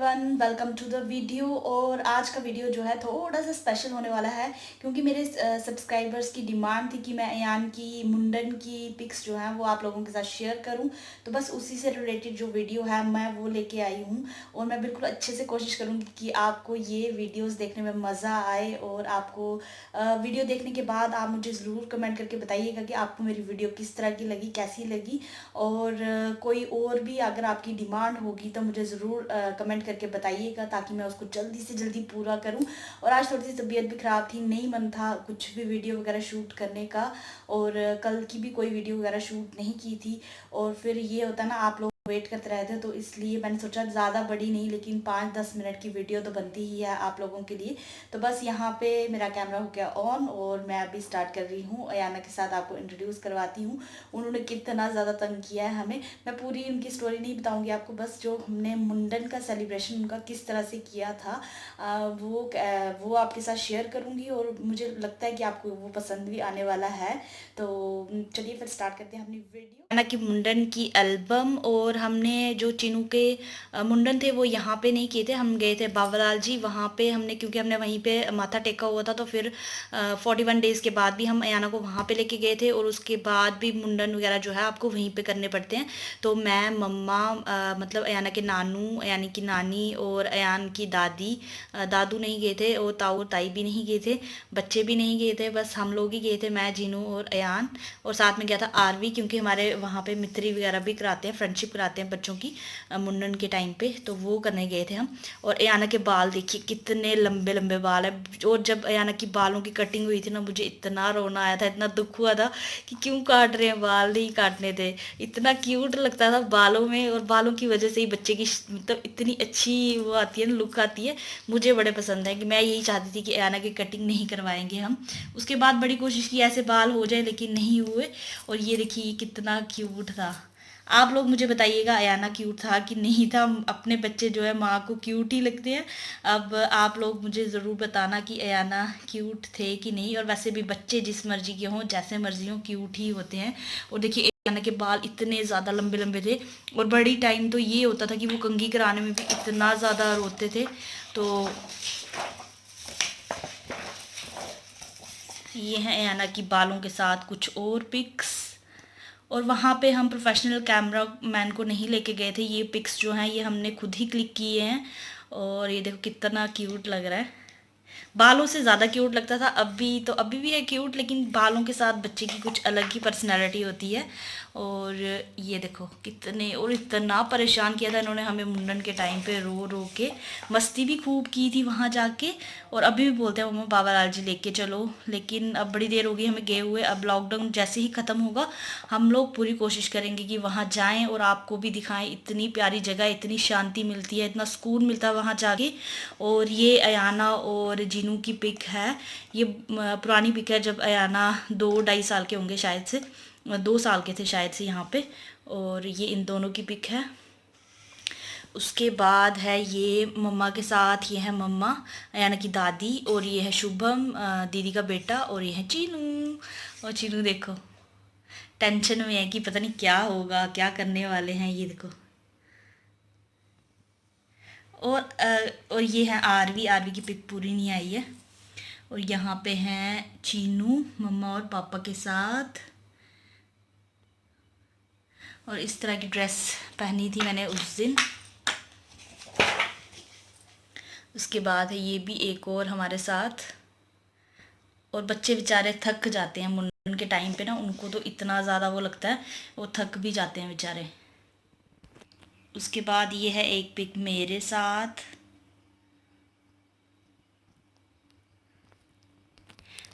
Everyone, welcome to the video. और आज का वीडियो जो है थोड़ा सा स्पेशल होने वाला है क्योंकि मेरे सब्सक्राइबर्स की डिमांड थी कि मैं अयान की मुंडन की पिक्स जो हैं वो आप लोगों के साथ शेयर करूं। तो बस उसी से रिलेटेड जो वीडियो है मैं वो लेके आई हूं और मैं बिल्कुल अच्छे से कोशिश करूंगी कि आपको ये वीडियोस देखने में मज़ा आए। और आपको वीडियो देखने के बाद आप मुझे ज़रूर कमेंट करके बताइएगा कि आपको मेरी वीडियो किस तरह की लगी, कैसी लगी। और कोई और भी अगर आपकी डिमांड होगी तो मुझे ज़रूर कमेंट करके बताइएगा ताकि मैं उसको जल्दी से जल्दी पूरा करूं। और आज थोड़ी सी तबीयत भी ख़राब थी, नहीं मन था कुछ भी वीडियो वगैरह शूट करने का। और कल की भी कोई वीडियो वगैरह शूट नहीं की थी। और फिर ये होता ना, आप लोग वेट करते रहते हैं, तो इसलिए मैंने सोचा ज़्यादा बड़ी नहीं लेकिन 5-10 मिनट की वीडियो तो बनती ही है आप लोगों के लिए। तो बस यहाँ पे मेरा कैमरा हो गया ऑन और मैं अभी स्टार्ट कर रही हूँ। अयाना के साथ आपको इंट्रोड्यूस करवाती हूँ। उन्होंने कितना ज़्यादा तंग किया है हमें। मैं पूरी उनकी स्टोरी नहीं बताऊंगी आपको, बस जो हमने मुंडन का सेलिब्रेशन उनका किस तरह से किया था वो आपके साथ शेयर करूंगी। और मुझे लगता है कि आपको वो पसंद भी आने वाला है। तो चलिए फिर स्टार्ट करते हैं अपनी वीडियो। अयाना की मुंडन की एल्बम। और हमने जो चिनू के मुंडन थे वो यहाँ पे नहीं किए थे, हम गए थे बाबा जी वहाँ पे हमने, क्योंकि हमने वहीं पे माथा टेका हुआ था। तो फिर 41 डेज़ के बाद भी हम अयाना को वहाँ पे लेके गए थे और उसके बाद भी मुंडन वगैरह जो है आपको वहीं पे करने पड़ते हैं। तो मैं, मम्मा, मतलब अयाना के नानू, अयानी की नानी और अयान की दादी, दादू नहीं गए थे और ताऊ और ताई भी नहीं गए थे, बच्चे भी नहीं गए थे, बस हम लोग ही गए थे, मैं, जीनू और अयान। और साथ में गया था आरवी, क्योंकि हमारे वहाँ पे मित्री वगैरह भी कराते हैं, फ्रेंडशिप कराते हैं बच्चों की मुंडन के टाइम पे, तो वो करने गए थे हम। और अयाना के बाल देखिए कितने लंबे लंबे बाल है। और जब अयाना की बालों की कटिंग हुई थी ना, मुझे इतना रोना आया था, इतना दुख हुआ था कि क्यों काट रहे हैं, बाल नहीं काटने थे। इतना क्यूट लगता था बालों में, और बालों की वजह से ही बच्चे की मतलब इतनी अच्छी वो आती है ना, लुक आती है। मुझे बड़े पसंद है कि मैं यही चाहती थी कि अयाना की कटिंग नहीं करवाएंगे हम। उसके बाद बड़ी कोशिश की ऐसे बाल हो जाए लेकिन नहीं हुए। और ये देखिए कितना क्यूट था। आप लोग मुझे बताइएगा अयाना क्यूट था कि नहीं था। अपने बच्चे जो है माँ को क्यूट ही लगते हैं। अब आप लोग मुझे ज़रूर बताना कि अयाना क्यूट थे कि नहीं। और वैसे भी बच्चे जिस मर्जी के हों, जैसे मर्जी हों, क्यूट ही होते हैं। और देखिए अयाना के बाल इतने ज़्यादा लंबे लंबे थे। और बड़ी टाइम तो ये होता था कि वो कंघी कराने में भी इतना ज़्यादा रोते थे। तो ये हैं अयाना की बालों के साथ कुछ और पिक्स। और वहाँ पे हम प्रोफेशनल कैमरा मैन को नहीं लेके गए थे, ये पिक्स जो हैं ये हमने खुद ही क्लिक किए हैं। और ये देखो कितना क्यूट लग रहा है। बालों से ज़्यादा क्यूट लगता था, अभी भी है क्यूट, लेकिन बालों के साथ बच्चे की कुछ अलग ही पर्सनैलिटी होती है। और ये देखो कितने, और इतना परेशान किया था इन्होंने हमें मुंडन के टाइम पे, रो रो के। मस्ती भी खूब की थी वहाँ जाके। और अभी भी बोलते हैं मम्मा बाबा लाल जी लेके चलो, लेकिन अब बड़ी देर हो गई हमें गए हुए। अब लॉकडाउन जैसे ही ख़त्म होगा हम लोग पूरी कोशिश करेंगे कि वहाँ जाएं और आपको भी दिखाएं। इतनी प्यारी जगह, इतनी शांति मिलती है, इतना सुकून मिलता है वहाँ जाके। और ये अयाना और जीनू की पिक है। ये पुरानी पिक है जब अयाना 2-2.5 साल के होंगे शायद से, 2 साल के थे शायद से यहाँ पे। और ये इन दोनों की पिक है। उसके बाद है ये मम्मा के साथ, ये है मम्मा अयाना की दादी, और ये है शुभम दीदी का बेटा, और ये है चीनू। और चीनू देखो टेंशन में है कि पता नहीं क्या होगा, क्या करने वाले हैं, ये देखो। और ये है आरवी, आरवी की पिक पूरी नहीं आई है। और यहाँ पे हैं चीनू मम्मा और पापा के साथ। और इस तरह की ड्रेस पहनी थी मैंने उस दिन। उसके बाद है ये भी एक और हमारे साथ। और बच्चे बेचारे थक जाते हैं मुंडन के टाइम पे ना, उनको तो इतना ज़्यादा वो लगता है, वो थक भी जाते हैं बेचारे। उसके बाद ये है एक पिक मेरे साथ।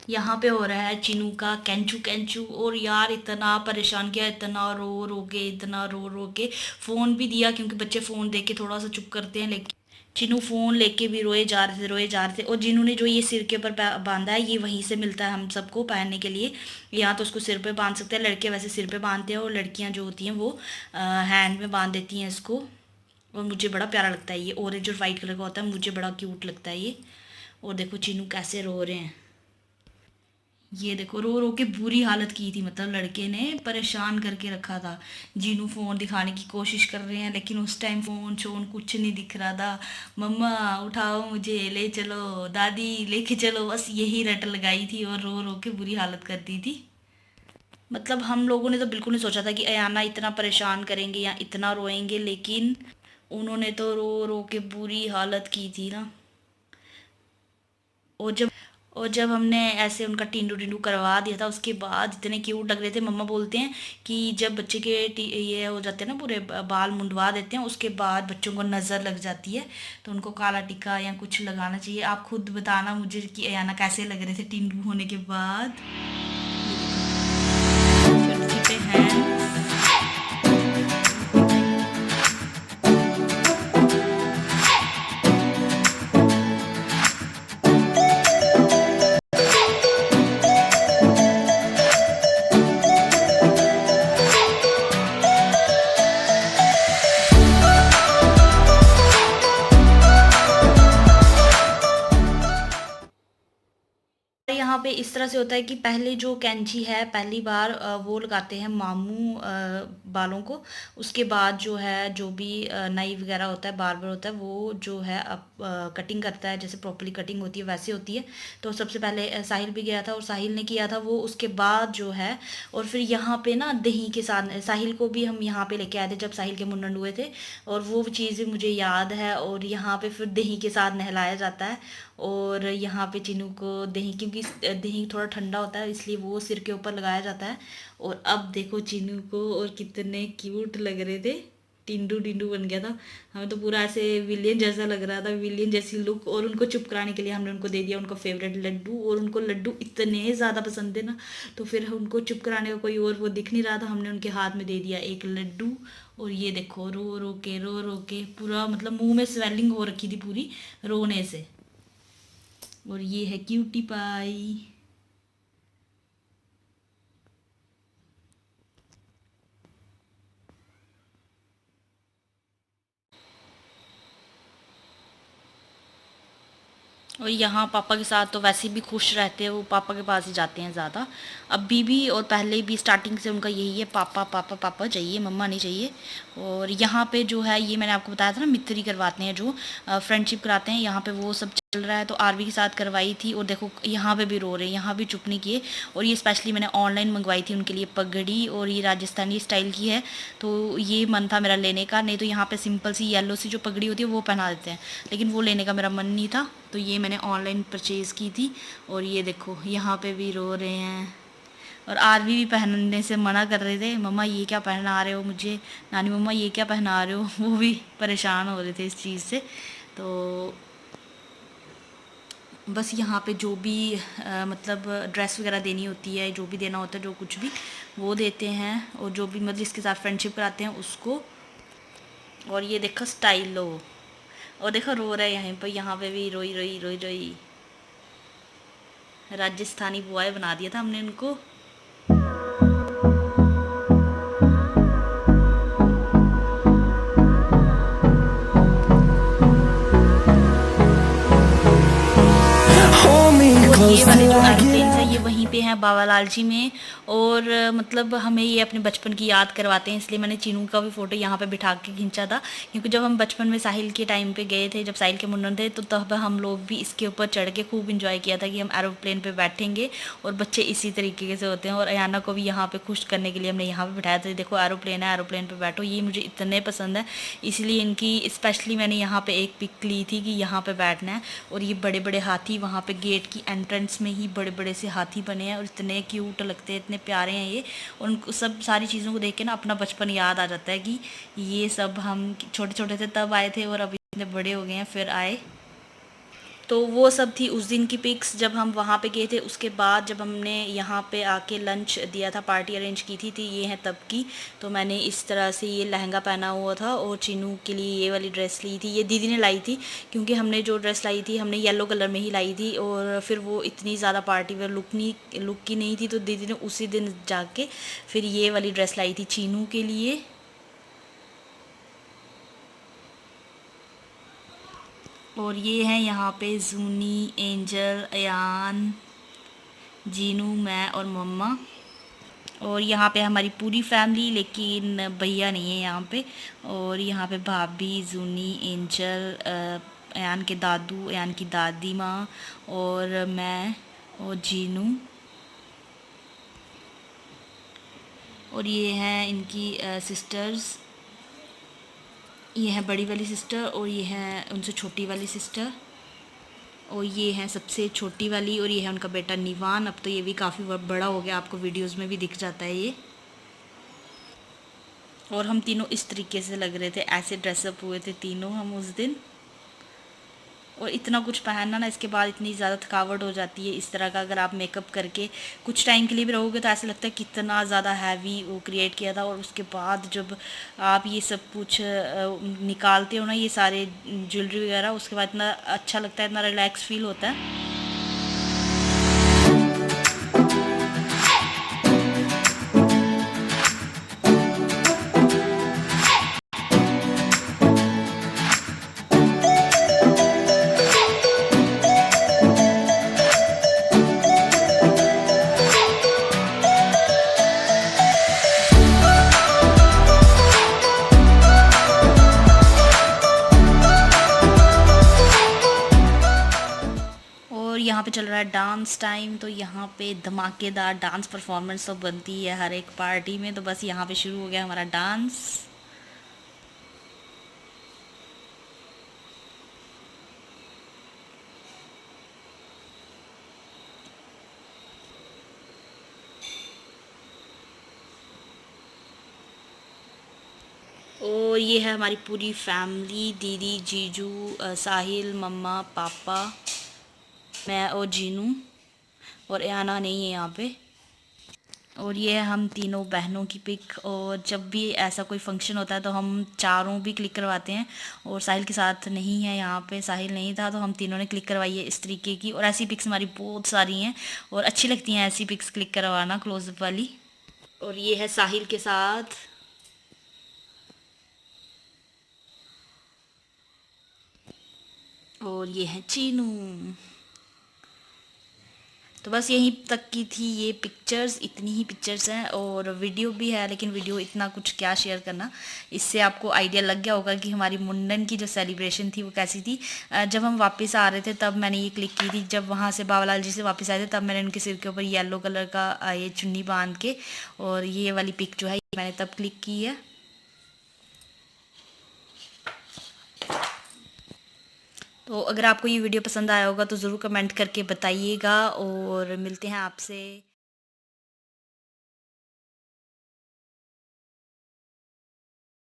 यहाँ पे हो रहा है चिनू का कैंचू कैंचू। और यार इतना परेशान किया, इतना रो रो के, इतना रो रो के। फ़ोन भी दिया क्योंकि बच्चे फ़ोन देख के थोड़ा सा चुप करते हैं, लेकिन चिनू फ़ोन लेके भी रोए जा रहे थे, रोए जा रहे थे। और जिन्होंने जो ये सिर के ऊपर बांधा है, ये वहीं से मिलता है हम सबको पहनने के लिए। यहाँ तो उसको सिर पे बांध सकते हैं, लड़के वैसे सिर पे बांधते हैं और लड़कियाँ जो होती हैं वो हैंड में बांध देती हैं इसको। और मुझे बड़ा प्यारा लगता है ये, ऑरेंज और वाइट कलर का होता है, मुझे बड़ा क्यूट लगता है ये। और देखो चिनू कैसे रो रहे हैं। ये देखो रो रो के बुरी हालत की थी, मतलब लड़के ने परेशान करके रखा था। जीनू फोन दिखाने की कोशिश कर रहे हैं लेकिन उस टाइम फोन शोन कुछ नहीं दिख रहा था। मम्मा उठाओ मुझे, ले चलो, दादी लेके चलो, बस यही रट लगाई थी और रो रो के बुरी हालत कर दी थी। मतलब हम लोगों ने तो बिल्कुल नहीं सोचा था कि अयाना इतना परेशान करेंगे या इतना रोएंगे, लेकिन उन्होंने तो रो रो के बुरी हालत की थी ना। और जब हमने ऐसे उनका टिंडू टिंडू करवा दिया था उसके बाद इतने क्यूट लग रहे थे। मम्मा बोलते हैं कि जब बच्चे के ये हो जाते हैं ना, पूरे बाल मुंडवा देते हैं, उसके बाद बच्चों को नज़र लग जाती है, तो उनको काला टिक्का या कुछ लगाना चाहिए। आप खुद बताना मुझे कि अयाना कैसे लग रहे थे टिंडू होने के बाद। छोटी पे हैंड्स। यहाँ पे इस तरह से होता है कि पहले जो कैंची है पहली बार वो लगाते हैं मामू बालों को। उसके बाद जो है जो भी नाई वगैरह होता है, बार्बर होता है, वो जो है अब कटिंग करता है, जैसे प्रॉपरली कटिंग होती है वैसे होती है। तो सबसे पहले साहिल भी गया था और साहिल ने किया था वो, उसके बाद जो है। और फिर यहाँ पे ना दही के साथ साहिल को भी हम यहाँ पे लेके आए थे जब साहिल के मुंडन हुए थे, और वो चीज़ मुझे याद है। और यहाँ पे फिर दही के साथ नहलाया जाता है। और यहाँ पे चिनू को दही, क्योंकि दही थोड़ा ठंडा होता है इसलिए वो सिर के ऊपर लगाया जाता है। और अब देखो चिनू को, और कितने क्यूट लग रहे थे, टिंडू टिंडू बन गया था। हमें तो पूरा ऐसे विलियन जैसा लग रहा था, विलियन जैसी लुक। और उनको चुप कराने के लिए हमने उनको दे दिया उनका फेवरेट लड्डू, और उनको लड्डू इतने ज़्यादा पसंद है ना, तो फिर उनको चुप कराने का कोई और वो दिख नहीं रहा था, हमने उनके हाथ में दे दिया एक लड्डू। और ये देखो रो रो के पूरा, मतलब मुंह में स्वेलिंग हो रखी थी पूरी रोने से। और ये है क्यूटी पाई। और यहाँ पापा के साथ तो वैसे भी खुश रहते हैं, वो पापा के पास ही जाते हैं ज़्यादा। अभी भी और पहले भी स्टार्टिंग से उनका यही है, पापा पापा पापा चाहिए, मम्मा नहीं चाहिए। और यहाँ पे जो है ये मैंने आपको बताया था ना, मित्री करवाते हैं जो फ्रेंडशिप कराते हैं, यहाँ पे वो सब चल रहा है। तो आरवी के साथ करवाई थी, और देखो यहाँ पे भी रो रहे हैं, यहाँ भी चुप नहीं किए। और ये स्पेशली मैंने ऑनलाइन मंगवाई थी उनके लिए पगड़ी, और ये राजस्थानी स्टाइल की है, तो ये मन था मेरा लेने का। नहीं तो यहाँ पे सिंपल सी येलो सी जो पगड़ी होती है वो पहना देते हैं, लेकिन वो लेने का मेरा मन नहीं था, तो ये मैंने ऑनलाइन परचेज़ की थी। और ये देखो यहाँ पे भी रो रहे हैं। और आरवी भी पहनने से मना कर रहे थे, मम्मा ये क्या पहना रहे हो मुझे, नानी मम्मा ये क्या पहना रहे हो, वो भी परेशान हो रहे थे इस चीज़ से। तो बस यहाँ पे जो भी मतलब ड्रेस वगैरह देनी होती है, जो भी देना होता है, जो कुछ भी वो देते हैं, और जो भी मतलब जिसके साथ फ्रेंडशिप कराते हैं उसको। और ये देखो स्टाइल लो, और देखो रो रहे हैं यहाँ पे भी, रोई रोई रोई रोई। राजस्थानी बॉय बना दिया था हमने उनको। और ये वाले जो एरोप्लेन्स हैं ये वहीं पे हैं बाबालाल जी में। और मतलब हमें ये अपने बचपन की याद करवाते हैं, इसलिए मैंने चीनू का भी फ़ोटो यहाँ पे बिठा के खींचा था। क्योंकि जब हम बचपन में साहिल के टाइम पे गए थे, जब साहिल के मुंडन थे, तो तब हम लोग भी इसके ऊपर चढ़ के खूब इंजॉय किया था कि हम एरोप्लेन पे बैठेंगे। और बच्चे इसी तरीके से होते हैं। और अयाना को भी यहाँ पे खुश करने के लिए हमने यहाँ पे बिठाया था, देखो एरोप्लेन है, एरोप्लेन पे बैठो। ये मुझे इतने पसंद है, इसलिए इनकी स्पेशली मैंने यहाँ पे एक पिक ली थी कि यहाँ पे बैठना है। और ये बड़े बड़े हाथी वहाँ पे गेट की एंट्रेंस में ही बड़े बड़े से हाथी बने हैं, और इतने क्यूट लगते हैं, इतने प्यारे हैं ये। और उनको सब सारी चीज़ों को देख के ना अपना बचपन याद आ जाता है कि ये सब हम छोटे छोटे थे तब आए थे, और अभी इतने बड़े हो गए हैं फिर आए। तो वो सब थी उस दिन की पिक्स जब हम वहाँ पे गए थे। उसके बाद जब हमने यहाँ पे आके लंच दिया था, पार्टी अरेंज की थी, ये है तब की। तो मैंने इस तरह से ये लहंगा पहना हुआ था, और चीनू के लिए ये वाली ड्रेस ली थी, ये दीदी ने लाई थी। क्योंकि हमने जो ड्रेस लाई थी हमने येलो कलर में ही लाई थी, और फिर वो इतनी ज़्यादा पार्टी वेयर लुक की नहीं थी, तो दीदी ने उसी दिन जाके फिर ये वाली ड्रेस लाई थी चीनू के लिए। और ये है यहाँ पे जूनी, एंजल, अयान, जीनू, मैं और मम्मा। और यहाँ पे हमारी पूरी फैमिली, लेकिन भैया नहीं है यहाँ पे। और यहाँ पे भाभी, जूनी, एंजल, अयान के दादू, अयान की दादी माँ, और मैं और जीनू। और ये हैं इनकी सिस्टर्स। ये है बड़ी वाली सिस्टर और ये है उनसे छोटी वाली सिस्टर। और ये है सबसे छोटी वाली और ये है उनका बेटा निवान। अब तो ये भी काफ़ी बड़ा हो गया, आपको वीडियोस में भी दिख जाता है ये। और हम तीनों इस तरीके से लग रहे थे, ऐसे ड्रेसअप हुए थे तीनों हम उस दिन। और इतना कुछ पहनना ना, इसके बाद इतनी ज़्यादा थकावट हो जाती है इस तरह का। अगर आप मेकअप करके कुछ टाइम के लिए भी रहोगे तो ऐसा लगता है कितना ज़्यादा हैवी वो क्रिएट किया था। और उसके बाद जब आप ये सब कुछ निकालते हो ना, ये सारे ज्वेलरी वगैरह, उसके बाद इतना अच्छा लगता है, इतना रिलैक्स फील होता है। और यहाँ पे चल रहा है डांस टाइम, तो यहाँ पे धमाकेदार डांस परफॉर्मेंस तो बनती है हर एक पार्टी में। तो बस यहाँ पे शुरू हो गया हमारा डांस। और ये है हमारी पूरी फैमिली, दीदी, जीजू, साहिल, मम्मा, पापा, मैं और जीनू। और याना नहीं है यहाँ पे। और ये है हम तीनों बहनों की पिक। और जब भी ऐसा कोई फंक्शन होता है तो हम चारों भी क्लिक करवाते हैं। और साहिल के साथ नहीं है यहाँ पे, साहिल नहीं था, तो हम तीनों ने क्लिक करवाई है इस तरीके की। और ऐसी पिक्स हमारी बहुत सारी हैं और अच्छी लगती हैं ऐसी पिक्स क्लिक करवाना, क्लोजअप वाली। और ये है साहिल के साथ। और ये है चीनू। तो बस यहीं तक की थी ये पिक्चर्स, इतनी ही पिक्चर्स हैं। और वीडियो भी है, लेकिन वीडियो इतना कुछ क्या शेयर करना। इससे आपको आइडिया लग गया होगा कि हमारी मुंडन की जो सेलिब्रेशन थी वो कैसी थी। जब हम वापस आ रहे थे तब मैंने ये क्लिक की थी। जब वहाँ से बाबा लाल जी से वापस आए थे तब मैंने उनके सिर के ऊपर येलो कलर का ये चुन्नी बांध के, और ये वाली पिक जो है मैंने तब क्लिक की है। तो अगर आपको ये वीडियो पसंद आया होगा तो ज़रूर कमेंट करके बताइएगा। और मिलते हैं आपसे